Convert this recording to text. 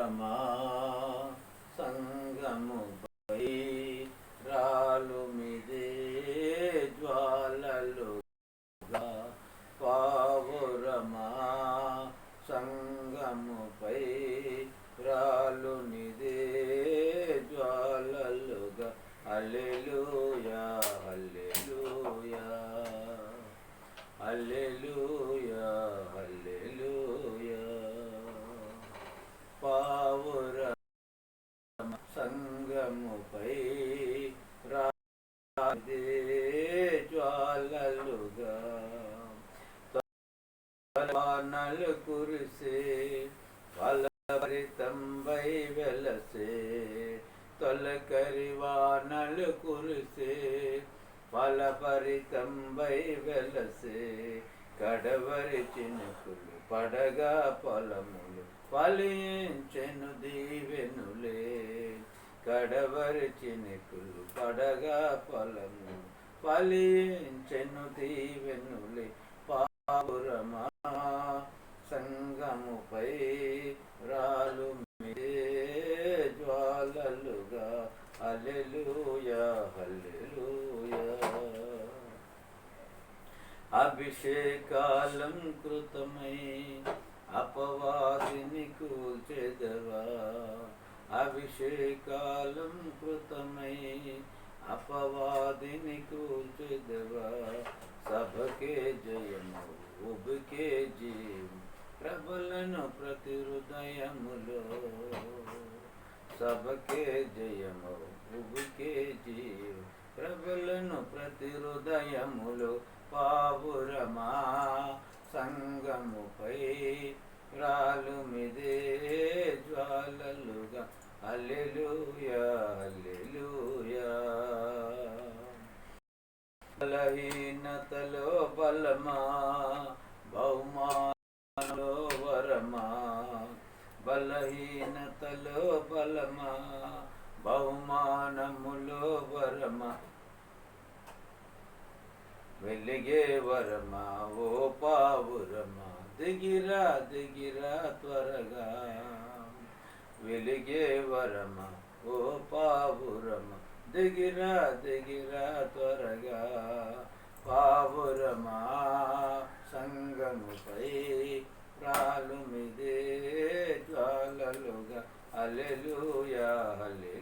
పావురమా సంగముపై రాలుమిదే జ్వాలలుగా పావురమా సంగముపై రాలునిదే జ్వాలలుగా హల్లెలూయా హల్లెలూయా హల్లెలూయా హల్లెలూయా పావురమ సంగముపై రాదే జ్వాలలుగా వానలు కురిసే ఫలభరితంబై వెలసే తొలకరి వానలు కురిసే ఫలభరితంబై వెలసే కడవరి చినుకులు పడగా పొలములు ఫలించెను దీవెనులే కడవరి చినుకులు పడగా పొలములు ఫలించెను దీవెనులే పావురమా సంగముపై రాలుమిదే జ్వాలలుగా హల్లెలూయా హల్లెలూయా అభిషేకాలంకృతమై అపవాదిని కూల్చెదవా అభిషేకాలంకృతమై అపవాదిని కూల్చెదవా సభకే జయము ఉబికే జీవం ప్రబలను ప్రతి హృదయములో సభకే జయము ఉబికే జీవం ప్రబలను ప్రతి హృదయములో పావురమా సంగముపై రాలుమిదే జ్వాలలుగా హల్లెలూయా హల్లెలూయా బలహీనతలో బలమా బహుమానలో వరమా బలహీనతలో బలమా బహుమానములో వరమా వెలిగే వరమా ఓ పావురమా దిగిరా దిగిరా త్వరగా వెలిగే వరమా ఓ పావురమా దిగిరా దిగిరా త్వరగా పావురమా సంగముపై రాలుమిదే జ్వాలలుగా హల్లెలూయా హల్లెలూయా